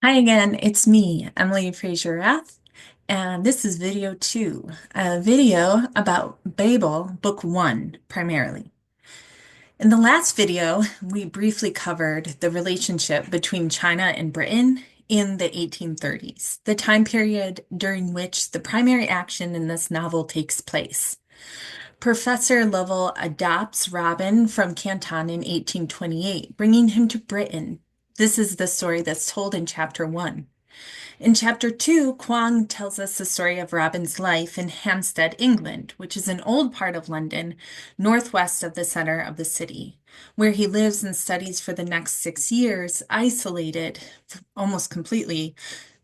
Hi again, it's me, Emily Fraser-Rath, and this is video 2, a video about Babel, Book 1, primarily. In the last video, we briefly covered the relationship between China and Britain in the 1830s, the time period during which the primary action in this novel takes place. Professor Lovell adopts Robin from Canton in 1828, bringing him to Britain. This is the story that's told in chapter 1. In chapter 2, Kuang tells us the story of Robin's life in Hampstead, England, which is an old part of London, northwest of the center of the city, where he lives and studies for the next 6 years, isolated almost completely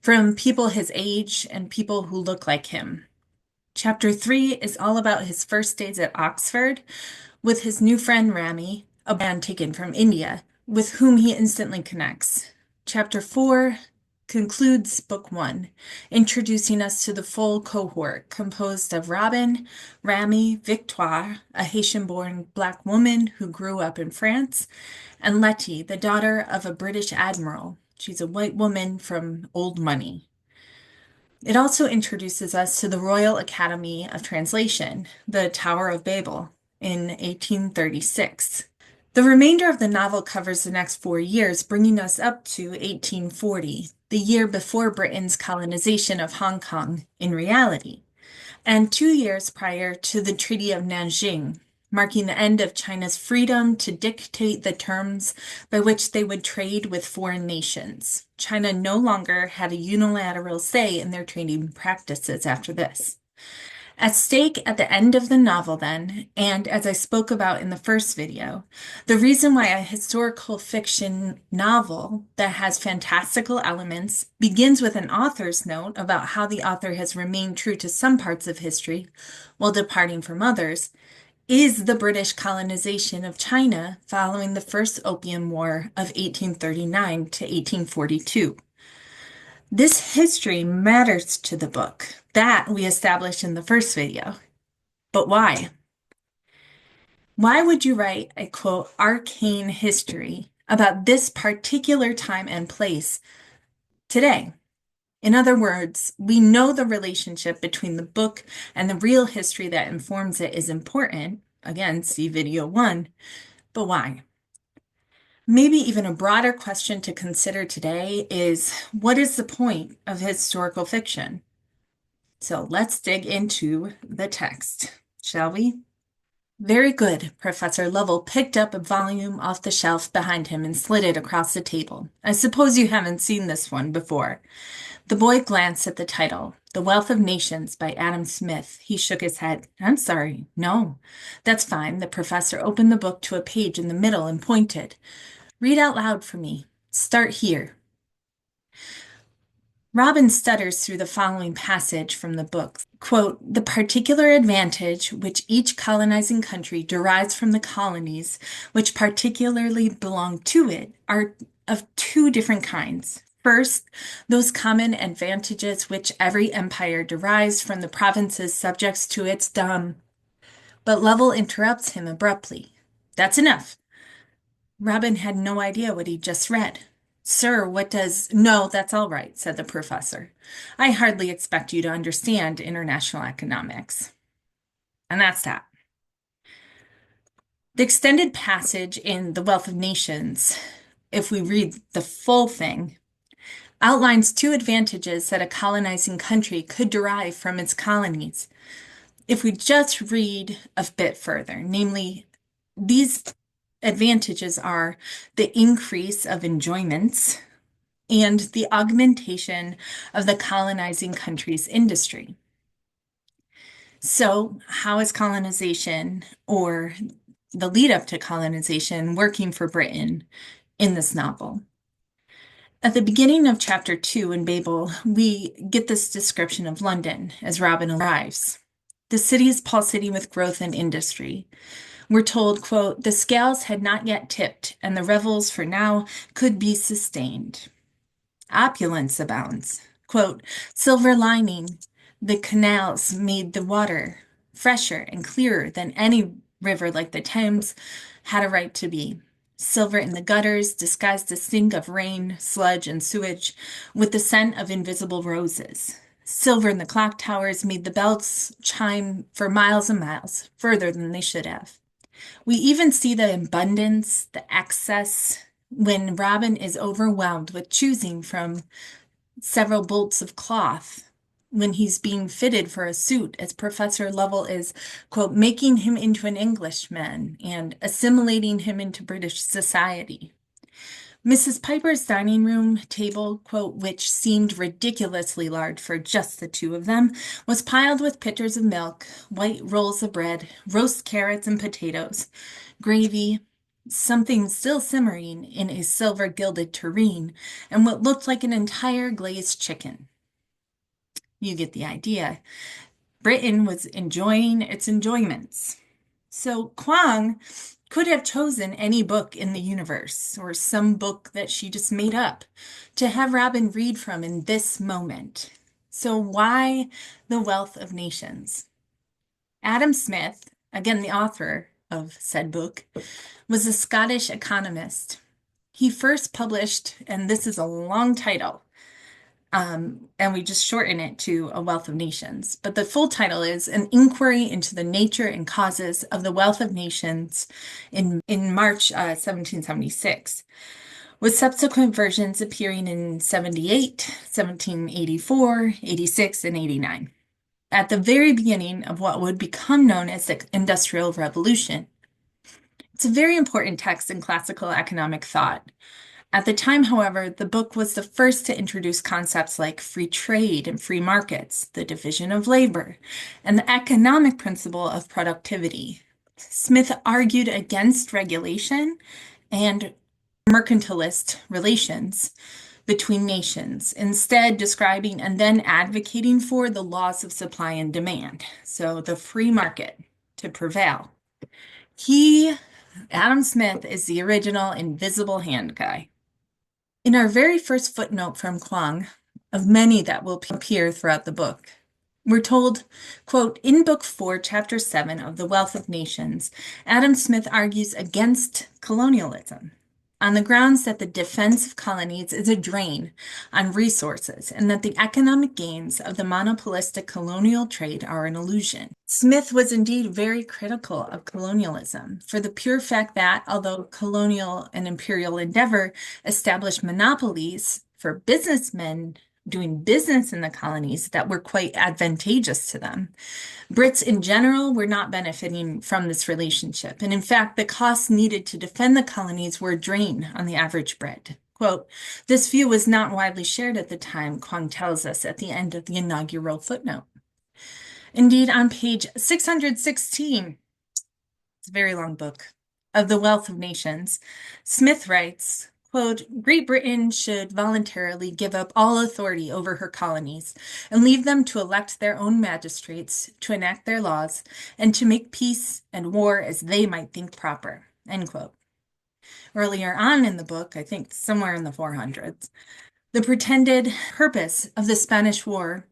from people his age and people who look like him. Chapter 3 is all about his first days at Oxford with his new friend Rami, a man taken from India, with whom he instantly connects. Chapter 4 concludes Book 1, introducing us to the full cohort composed of Robin, Rami, Victoire, a Haitian-born black woman who grew up in France, and Letty, the daughter of a British admiral. She's a white woman from old money. It also introduces us to the Royal Academy of Translation, the Tower of Babel, in 1836. The remainder of the novel covers the next 4 years, bringing us up to 1840, the year before Britain's colonization of Hong Kong in reality, and 2 years prior to the Treaty of Nanjing, marking the end of China's freedom to dictate the terms by which they would trade with foreign nations. China no longer had a unilateral say in their trading practices after this. At stake at the end of the novel, then, and as I spoke about in the first video, the reason why a historical fiction novel that has fantastical elements begins with an author's note about how the author has remained true to some parts of history while departing from others is the British colonization of China following the First Opium War of 1839 to 1842. This history matters to the book. That we established in the first video. But why? Why would you write a quote, arcane history about this particular time and place today? In other words, we know the relationship between the book and the real history that informs it is important. Again, see video 1. But why? Maybe even a broader question to consider today is what is the point of historical fiction? So let's dig into the text, shall we? Very good. Professor Lovell picked up a volume off the shelf behind him and slid it across the table. I suppose you haven't seen this one before. The boy glanced at the title, The Wealth of Nations by Adam Smith. He shook his head. I'm sorry. No. That's fine. The professor opened the book to a page in the middle and pointed. Read out loud for me. Start here. Robin stutters through the following passage from the book. Quote, the particular advantage which each colonizing country derives from the colonies which particularly belong to it are of two different kinds. First, those common advantages which every empire derives from the provinces subjects to its dam. But Lovell interrupts him abruptly. That's enough. Robin had no idea what he'd just read. Sir, what does... No, that's all right, said the professor. I hardly expect you to understand international economics. And that's that. The extended passage in The Wealth of Nations, if we read the full thing, outlines two advantages that a colonizing country could derive from its colonies. If we just read a bit further, namely, these advantages are the increase of enjoyments and the augmentation of the colonizing country's industry. So, how is colonization or the lead up to colonization working for Britain in this novel? At the beginning of chapter 2 in Babel, we get this description of London as Robin arrives. The city is pulsating with growth and industry. We're told, quote, the scales had not yet tipped, and the revels for now could be sustained. Opulence abounds. Quote, silver lining, the canals made the water fresher and clearer than any river like the Thames had a right to be. Silver in the gutters disguised the stink of rain, sludge, and sewage with the scent of invisible roses. Silver in the clock towers made the bells chime for miles and miles, further than they should have. We even see the abundance, the excess, when Robin is overwhelmed with choosing from several bolts of cloth when he's being fitted for a suit, as Professor Lovell is, quote, making him into an Englishman and assimilating him into British society. Mrs. Piper's dining room table, quote, which seemed ridiculously large for just the two of them, was piled with pitchers of milk, white rolls of bread, roast carrots and potatoes, gravy, something still simmering in a silver gilded tureen, and what looked like an entire glazed chicken. You get the idea. Britain was enjoying its enjoyments. So Kuang could have chosen any book in the universe or some book that she just made up to have Robin read from in this moment. So why The Wealth of Nations? Adam Smith, again the author of said book, was a Scottish economist. He first published, and this is a long title, and we just shorten it to A Wealth of Nations. But the full title is An Inquiry into the Nature and Causes of the Wealth of Nations in March 1776, with subsequent versions appearing in 78, 1784, 86, and 89. At the very beginning of what would become known as the Industrial Revolution. It's a very important text in classical economic thought. At the time, however, the book was the first to introduce concepts like free trade and free markets, the division of labor, and the economic principle of productivity. Smith argued against regulation and mercantilist relations between nations, instead describing and then advocating for the laws of supply and demand, so the free market to prevail. Adam Smith, is the original invisible hand guy. In our very first footnote from Kuang, of many that will appear throughout the book, we're told, quote, in Book 4, Chapter 7 of The Wealth of Nations, Adam Smith argues against colonialism on the grounds that the defense of colonies is a drain on resources and that the economic gains of the monopolistic colonial trade are an illusion. Smith was indeed very critical of colonialism for the pure fact that, although colonial and imperial endeavor established monopolies for businessmen doing business in the colonies that were quite advantageous to them, Brits in general were not benefiting from this relationship. And in fact, the costs needed to defend the colonies were a drain on the average Brit. Quote, this view was not widely shared at the time, Kuang tells us at the end of the inaugural footnote. Indeed, on page 616, it's a very long book, of The Wealth of Nations, Smith writes, quote, Great Britain should voluntarily give up all authority over her colonies and leave them to elect their own magistrates, to enact their laws, and to make peace and war as they might think proper, end quote. Earlier on in the book, I think somewhere in the 400s, the pretended purpose of the Spanish War,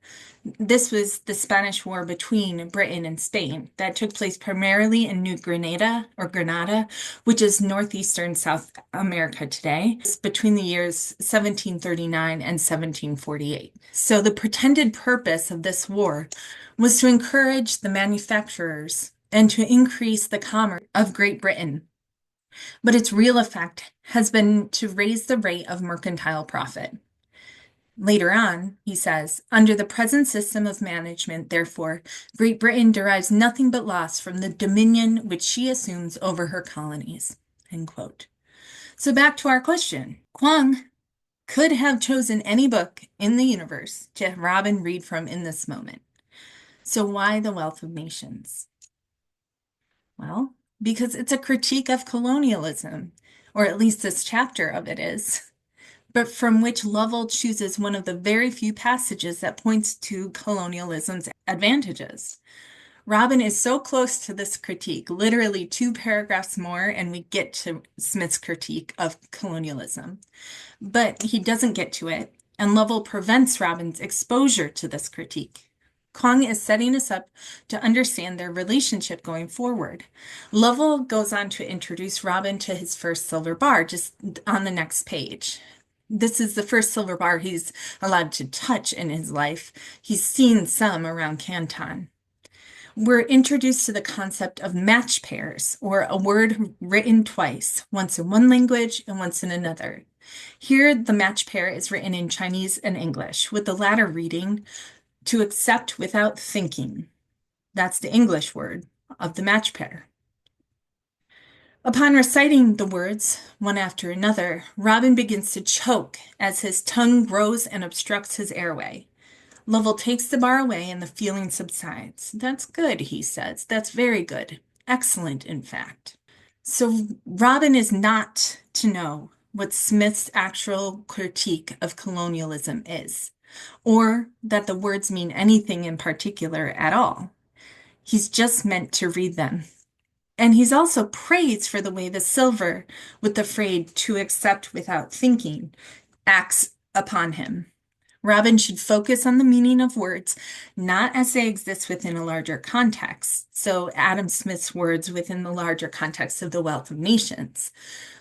this was the Spanish War between Britain and Spain that took place primarily in New Granada, or Granada, which is northeastern South America today, between the years 1739 and 1748. So the pretended purpose of this war was to encourage the manufacturers and to increase the commerce of Great Britain. But its real effect has been to raise the rate of mercantile profit. Later on, he says, under the present system of management, therefore, Great Britain derives nothing but loss from the dominion which she assumes over her colonies, end quote. So back to our question. Kuang could have chosen any book in the universe to have Robin read from in this moment. So why The Wealth of Nations? Well, because it's a critique of colonialism, or at least this chapter of it is, but from which Lovell chooses one of the very few passages that points to colonialism's advantages. Robin is so close to this critique, literally 2 paragraphs more, and we get to Smith's critique of colonialism. But he doesn't get to it, and Lovell prevents Robin's exposure to this critique. Kuang is setting us up to understand their relationship going forward. Lovell goes on to introduce Robin to his first silver bar just on the next page. This is the first silver bar he's allowed to touch in his life. He's seen some around Canton. We're introduced to the concept of match pairs, or a word written twice, once in one language and once in another. Here, the match pair is written in Chinese and English, with the latter reading, to accept without thinking. That's the English word of the match pair. Upon reciting the words, one after another, Robin begins to choke as his tongue grows and obstructs his airway. Lovell takes the bar away and the feeling subsides. That's good, he says. That's very good. Excellent, in fact. So Robin is not to know what Smith's actual critique of colonialism is, or that the words mean anything in particular at all. He's just meant to read them. And he's also praised for the way the silver, with the phrase to accept without thinking, acts upon him. Robin should focus on the meaning of words, not as they exist within a larger context, so Adam Smith's words within the larger context of the Wealth of Nations,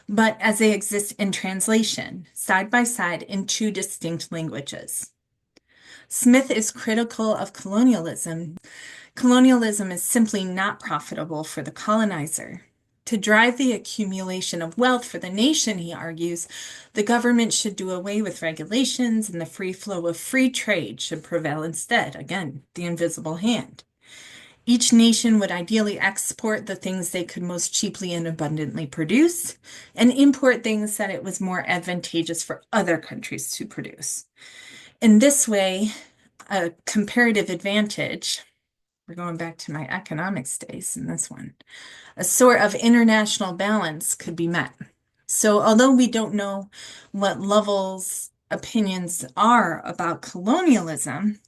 but as they exist in translation, side by side in two distinct languages. Smith is critical of colonialism. Colonialism is simply not profitable for the colonizer. To drive the accumulation of wealth for the nation, he argues, the government should do away with regulations and the free flow of free trade should prevail instead. Again, the invisible hand. Each nation would ideally export the things they could most cheaply and abundantly produce and import things that it was more advantageous for other countries to produce. In this way, a comparative advantage, we're going back to my economics days in this one, a sort of international balance could be met. So although we don't know what Lovell's opinions are about colonialism,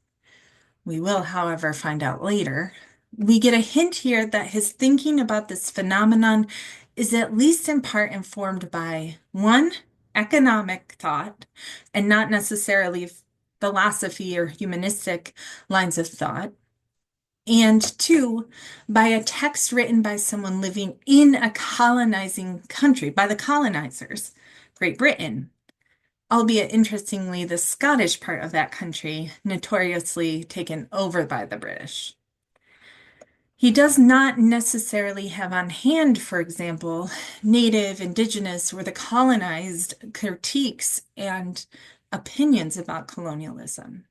we will, however, find out later, we get a hint here that his thinking about this phenomenon is at least in part informed by, one, economic thought, and not necessarily philosophy or humanistic lines of thought, and two, by a text written by someone living in a colonizing country, by the colonizers, Great Britain, albeit interestingly, the Scottish part of that country, notoriously taken over by the British. He does not necessarily have on hand, for example, native, indigenous, or the colonized critiques and opinions about colonialism.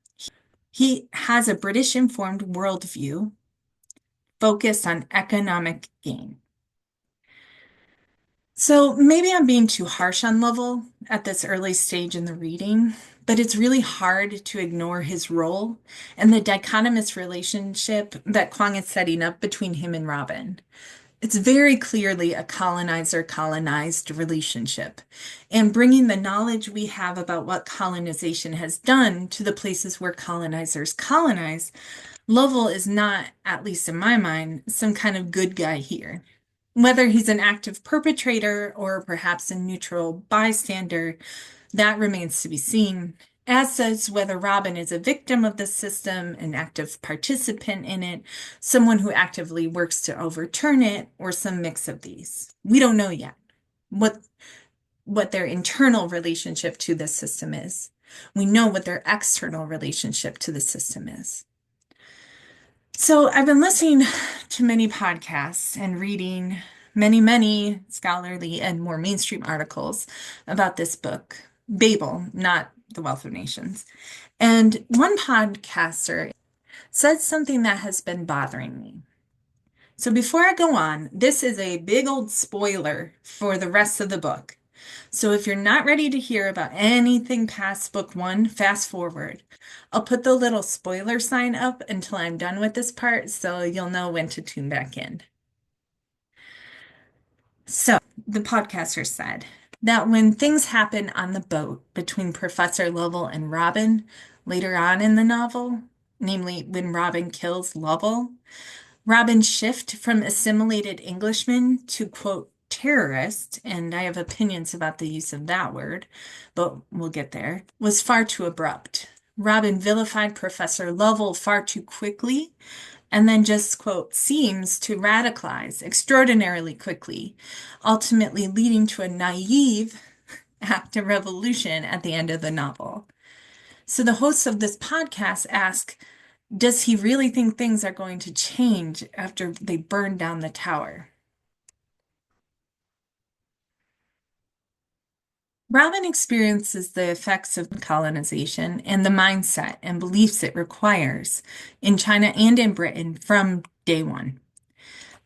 He has a British-informed worldview focused on economic gain. So maybe I'm being too harsh on Lovell at this early stage in the reading, but it's really hard to ignore his role and the dichotomous relationship that Kuang is setting up between him and Robin. It's very clearly a colonizer-colonized relationship, and bringing the knowledge we have about what colonization has done to the places where colonizers colonize, Lovell is not, at least in my mind, some kind of good guy here. Whether he's an active perpetrator or perhaps a neutral bystander, that remains to be seen, as does whether Robin is a victim of the system, an active participant in it, someone who actively works to overturn it, or some mix of these. We don't know yet what their internal relationship to this system is. We know what their external relationship to the system is. So I've been listening to many podcasts and reading many scholarly and more mainstream articles about this book, Babel, not The Wealth of Nations. And one podcaster said something that has been bothering me. So before I go on, this is a big old spoiler for the rest of the book. So if you're not ready to hear about anything past book one, fast forward. I'll put the little spoiler sign up until I'm done with this part so you'll know when to tune back in. So the podcaster said that when things happen on the boat between Professor Lovell and Robin later on in the novel, namely when Robin kills Lovell, Robin's shift from assimilated Englishman to, quote, terrorist, and I have opinions about the use of that word, but we'll get there, was far too abrupt. Robin vilified Professor Lovell far too quickly and then just, quote, seems to radicalize extraordinarily quickly, ultimately leading to a naive act of revolution at the end of the novel. So the hosts of this podcast ask, does he really think things are going to change after they burn down the tower? Robin experiences the effects of colonization and the mindset and beliefs it requires in China and in Britain from day one.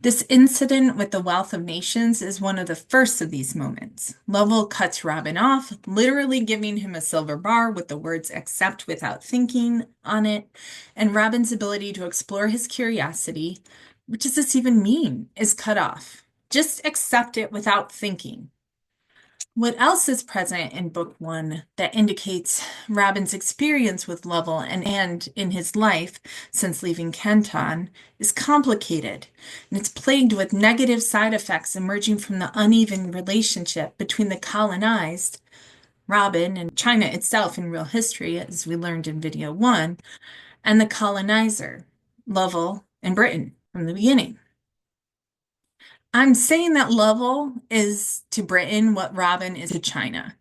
This incident with the Wealth of Nations is one of the first of these moments. Lovell cuts Robin off, literally giving him a silver bar with the words accept without thinking on it, and Robin's ability to explore his curiosity, what does this even mean, is cut off. Just accept it without thinking. What else is present in book one that indicates Robin's experience with Lovell and in his life since leaving Canton is complicated, and it's plagued with negative side effects emerging from the uneven relationship between the colonized, Robin, and China itself in real history, as we learned in video one, and the colonizer, Lovell and Britain from the beginning. I'm saying that Lovell is to Britain what Robin is to China.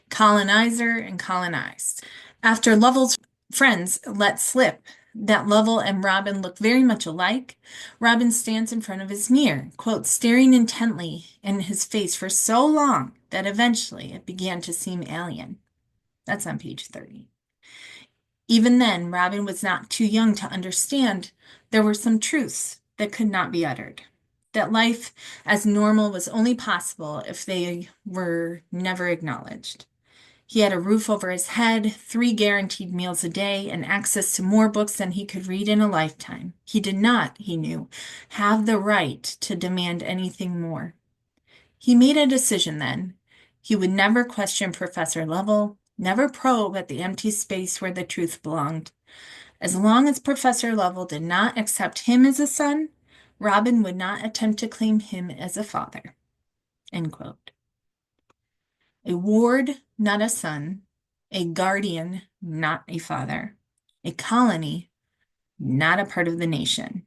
Colonizer and colonized. After Lovell's friends let slip that Lovell and Robin look very much alike, Robin stands in front of his mirror, quote, staring intently in his face for so long that eventually it began to seem alien. That's on page 30. Even then, Robin was not too young to understand there were some truths that could not be uttered. That life as normal was only possible if they were never acknowledged. He had a roof over his head, 3 guaranteed meals a day, and access to more books than he could read in a lifetime. He did not, he knew, have the right to demand anything more. He made a decision then. He would never question Professor Lovell, never probe at the empty space where the truth belonged. As long as Professor Lovell did not accept him as a son, Robin would not attempt to claim him as a father. End quote. A ward, not a son, a guardian, not a father, a colony, not a part of the nation.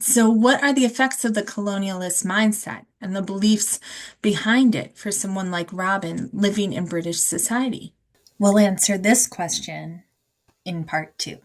So, what are the effects of the colonialist mindset and the beliefs behind it for someone like Robin living in British society? We'll answer this question in part 2.